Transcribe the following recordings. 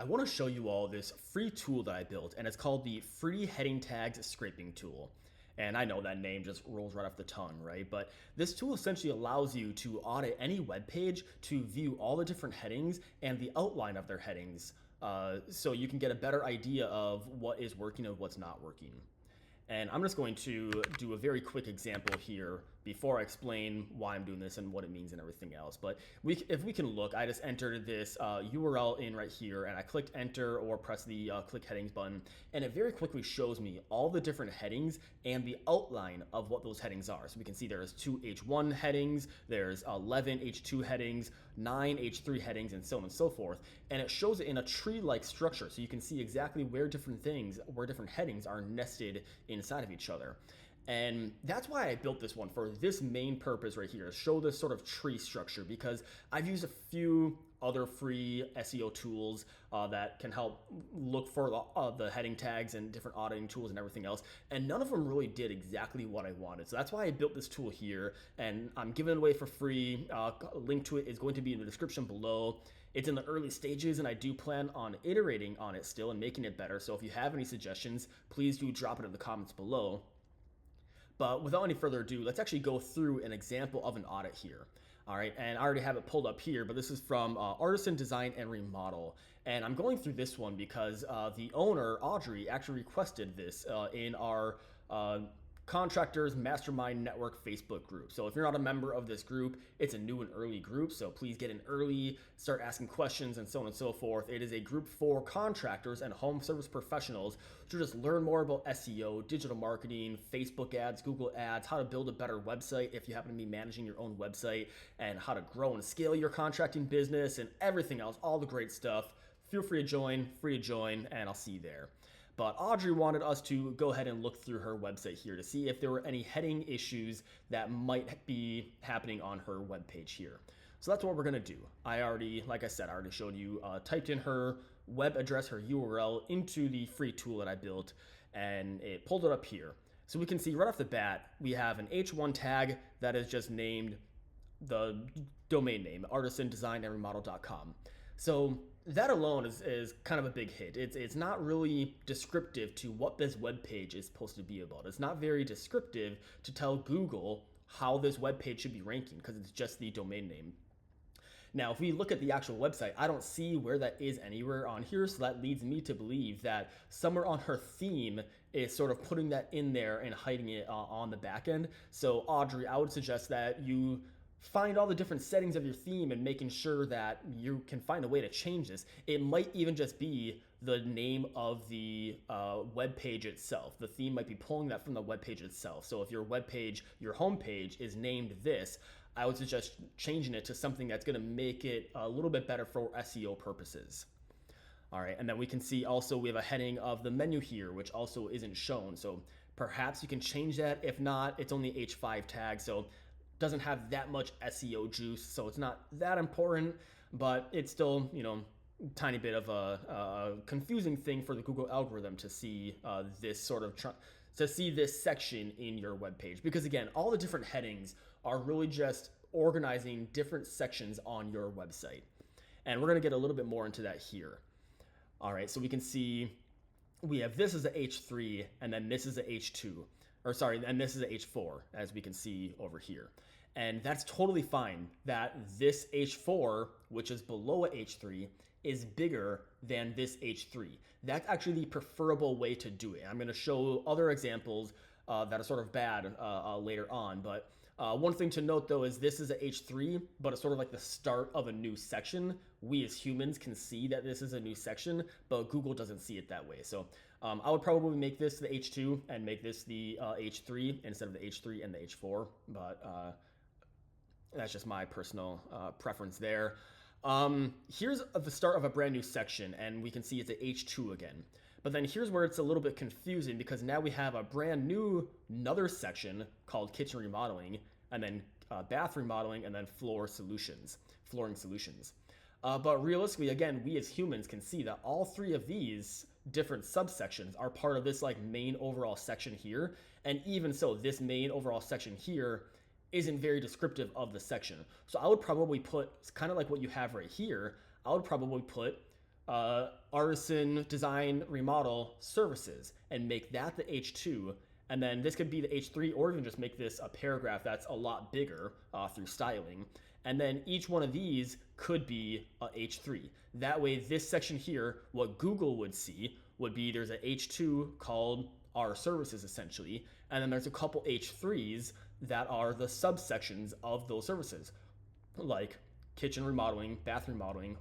I want to show you all this free tool that I built, and it's called the Free Heading Tags Scraping Tool. And I know that name just rolls right off the tongue, right? But this tool essentially allows you to audit any web page to view all the different headings and the outline of their headings, so you can get a better idea of what is working and what's not working. And I'm just going to do a very quick example here before I explain why I'm doing this and what it means and everything else. But if we can look, I just entered this URL in right here, and I clicked enter or press the click headings button, and it very quickly shows me all the different headings and the outline of what those headings are. So we can see there's 2 H1 headings, there's 11 H2 headings, 9 H3 headings, and so on and so forth. And it shows it in a tree-like structure, so you can see exactly where different headings are nested inside of each other. And that's why I built this one, for this main purpose right here, show this sort of tree structure, because I've used a few other free SEO tools that can help look for the heading tags and different auditing tools and everything else, and none of them really did exactly what I wanted. So that's why I built this tool here, and I'm giving it away for free. A link to it is going to be in the description below. It's in the early stages, and I do plan on iterating on it still and making it better. So if you have any suggestions, please do drop it in the comments below. But without any further ado, let's actually go through an example of an audit here. All right, and I already have it pulled up here, but this is from Artisan Design and Remodel. And I'm going through this one because the owner, Audrey, actually requested this in our Contractors Mastermind Network Facebook group. So if you're not a member of this group, it's a new and early group, so please get in early, start asking questions, and so on and so forth. It is a group for contractors and home service professionals to just learn more about SEO, digital marketing, Facebook ads, Google ads, how to build a better website if you happen to be managing your own website, and how to grow and scale your contracting business, and everything else, all the great stuff. Feel free to join, and I'll see you there. But Audrey wanted us to go ahead and look through her website here to see if there were any heading issues that might be happening on her webpage here. So that's what we're gonna do. Like I said, I already showed you, typed in her web address, her URL, into the free tool that I built, and it pulled it up here. So we can see right off the bat, we have an H1 tag that is just named the domain name, artisandesignandremodel.com. So that alone is kind of a big hit. It's not really descriptive to what this web page is supposed to be about. It's not very descriptive to tell Google how this web page should be ranking, because it's just the domain name. Now, if we look at the actual website, I don't see where that is anywhere on here, so that leads me to believe that somewhere on her theme is sort of putting that in there and hiding it on the back end. So Audrey, I would suggest that you find all the different settings of your theme and making sure that you can find a way to change this. It might even just be the name of the web page itself. The theme might be pulling that from the web page itself. So if your web page, your home page is named this, I would suggest changing it to something that's going to make it a little bit better for SEO purposes. All right, and then we can see also we have a heading of the menu here, which also isn't shown. So perhaps you can change that. If not, it's only H5 tag, so doesn't have that much SEO juice, so it's not that important, but it's still, tiny bit of a confusing thing for the Google algorithm to see this section in your web page, because again, all the different headings are really just organizing different sections on your website, and we're going to get a little bit more into that here. All right, so we can see we have this as a H3, and then this is a H2. And this is a H4, as we can see over here. And that's totally fine that this H4, which is below a H3, is bigger than this H3. That's actually the preferable way to do it. I'm going to show other examples that are sort of bad later on, but one thing to note though is this is a H3, but it's sort of like the start of a new section. We as humans can see that this is a new section, but Google doesn't see it that way. So I would probably make this the H2 and make this the H3 instead of the H3 and the H4, but that's just my personal preference there. Here's the start of a brand new section, and we can see it's a H2 again. But then here's where it's a little bit confusing, because now we have a brand new another section called kitchen remodeling, and then bath remodeling, and then flooring solutions. But realistically, again, we as humans can see that all three of these different subsections are part of this main overall section here. And even so, this main overall section here isn't very descriptive of the section. So I would probably put, kind of like what you have right here, I would probably put artisan design remodel services and make that the H2. And then this could be the H3, or even just make this a paragraph that's a lot bigger through styling. And then each one of these could be a H3. That way, this section here, what Google would see would be there's a H2 called our services essentially, and then there's a couple H3s that are the subsections of those services, like kitchen remodeling, bathroom remodeling,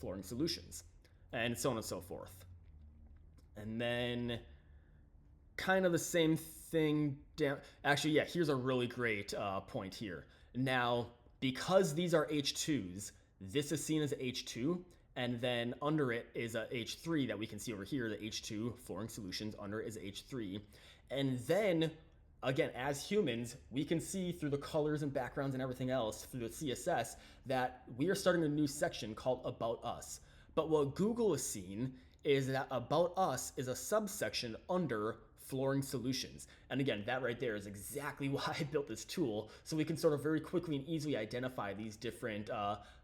flooring solutions, and so on and so forth. And then kind of the same thing down. Actually, yeah, here's a really great point here. Now, because these are H2s, this is seen as a H2, and then under it is a H3 that we can see over here, the H2 flooring solutions, under it is H3. And then, again, as humans, we can see through the colors and backgrounds and everything else, through the CSS, that we are starting a new section called About Us. But what Google has seen is that About Us is a subsection under flooring solutions. And again, that right there is exactly why I built this tool, so we can sort of very quickly and easily identify these different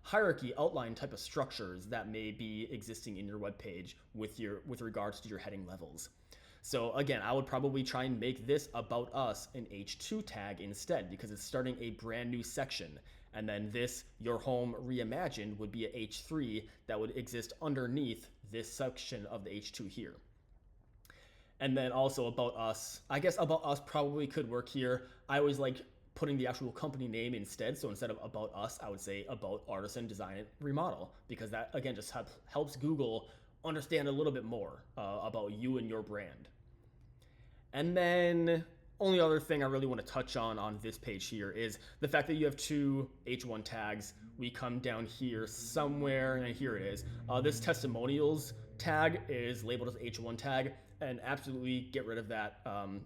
hierarchy outline type of structures that may be existing in your web page with regards to your heading levels. So again, I would probably try and make this About Us an H2 tag instead, because it's starting a brand new section. And then this Your Home Reimagined would be a H3 that would exist underneath this section of the H2 here. And then also About Us. I guess About Us probably could work here. I always like putting the actual company name instead. So instead of About Us, I would say About Artisan Design and Remodel, because that, again, just helps Google understand a little bit more about you and your brand. And then only other thing I really want to touch on this page here is the fact that you have two H1 tags. We come down here somewhere, and here it is. This testimonials tag is labeled as H1 tag, and absolutely get rid of that.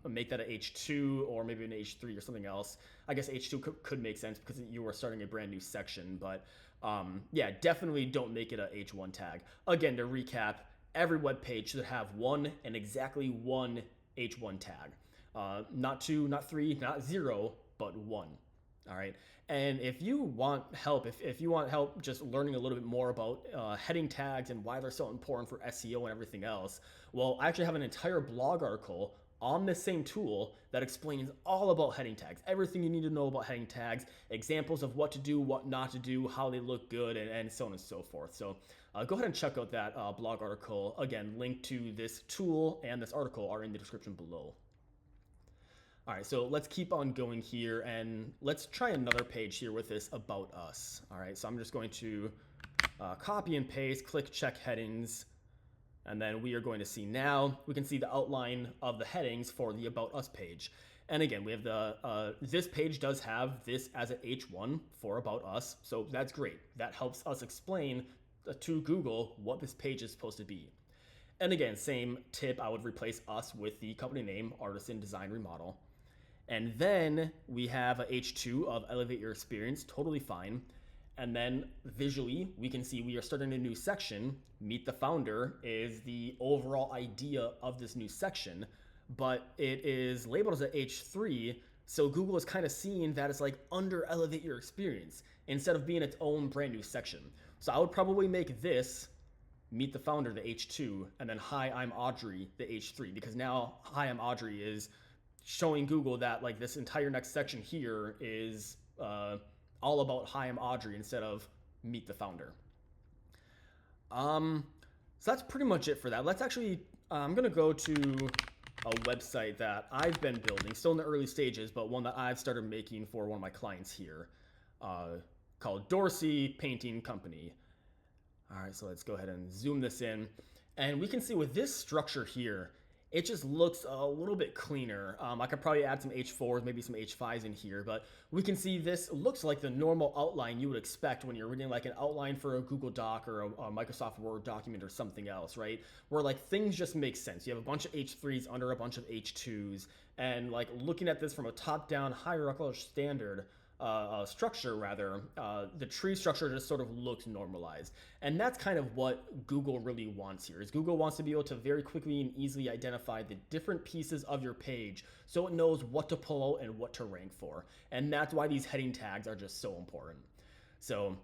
Make that an H2 or maybe an H3 or something else. I guess H2 could make sense because you are starting a brand new section, but yeah, definitely don't make it a H1 tag. Again, to recap, every web page should have one and exactly one H1 tag. Not two, not three, not zero, but one. All right. And if you want help, if you want help just learning a little bit more about heading tags and why they're so important for SEO and everything else, well, I actually have an entire blog article on this same tool that explains all about heading tags, everything you need to know about heading tags, examples of what to do, what not to do, how they look good, and so on and so forth. So go ahead and check out that blog article. Again, link to this tool and this article are in the description below. All right, so let's keep on going here, and let's try another page here with this About Us. All right, so I'm just going to copy and paste, click check headings, and then we are going to see now, we can see the outline of the headings for the About Us page. And again, we have the, this page does have this as an H1 for About Us, so that's great. That helps us explain to Google what this page is supposed to be. And again, same tip, I would replace us with the company name, Artisan Design Remodel. And then we have a H2 of Elevate Your Experience, totally fine. And then visually, we can see we are starting a new section. Meet the Founder is the overall idea of this new section, but it is labeled as a H3, so Google is kind of seeing that it's like under Elevate Your Experience instead of being its own brand new section. So I would probably make this Meet the Founder the H2, and then Hi, I'm Audrey the H3, because now Hi, I'm Audrey is showing Google that like this entire next section here is all about Hi, I'm Audrey instead of Meet the Founder. So that's pretty much it for that. Let's actually, I'm gonna go to a website that I've been building, still in the early stages, but one that I've started making for one of my clients here, called Dorsey Painting Company. All right, so let's go ahead and zoom this in. And we can see with this structure here, it just looks a little bit cleaner. I could probably add some H4s, maybe some H5s in here, but we can see this looks like the normal outline you would expect when you're reading like an outline for a Google Doc or a Microsoft Word document or something else, right? Where like things just make sense. You have a bunch of H3s under a bunch of H2s, and like looking at this from a top-down hierarchical standard, structure rather, the tree structure just sort of looks normalized. And that's kind of what Google really wants here, is Google wants to be able to very quickly and easily identify the different pieces of your page so it knows what to pull out and what to rank for. And that's why these heading tags are just so important. So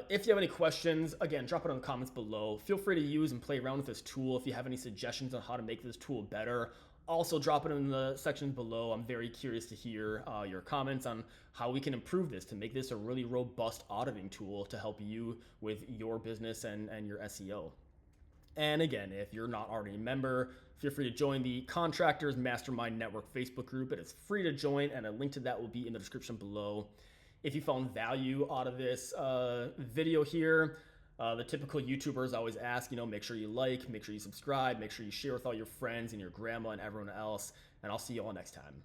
If you have any questions, again, drop it in the comments below. Feel free to use and play around with this tool. If you have any suggestions on how to make this tool better, also drop it in the sections below. I'm very curious to hear your comments on how we can improve this to make this a really robust auditing tool to help you with your business and your SEO. And again, if you're not already a member, feel free to join the Contractors Mastermind Network Facebook group. It is free to join, and a link to that will be in the description below. If you found value out of this video here, the typical YouTubers always ask, make sure you like, make sure you subscribe, make sure you share with all your friends and your grandma and everyone else. And I'll see you all next time.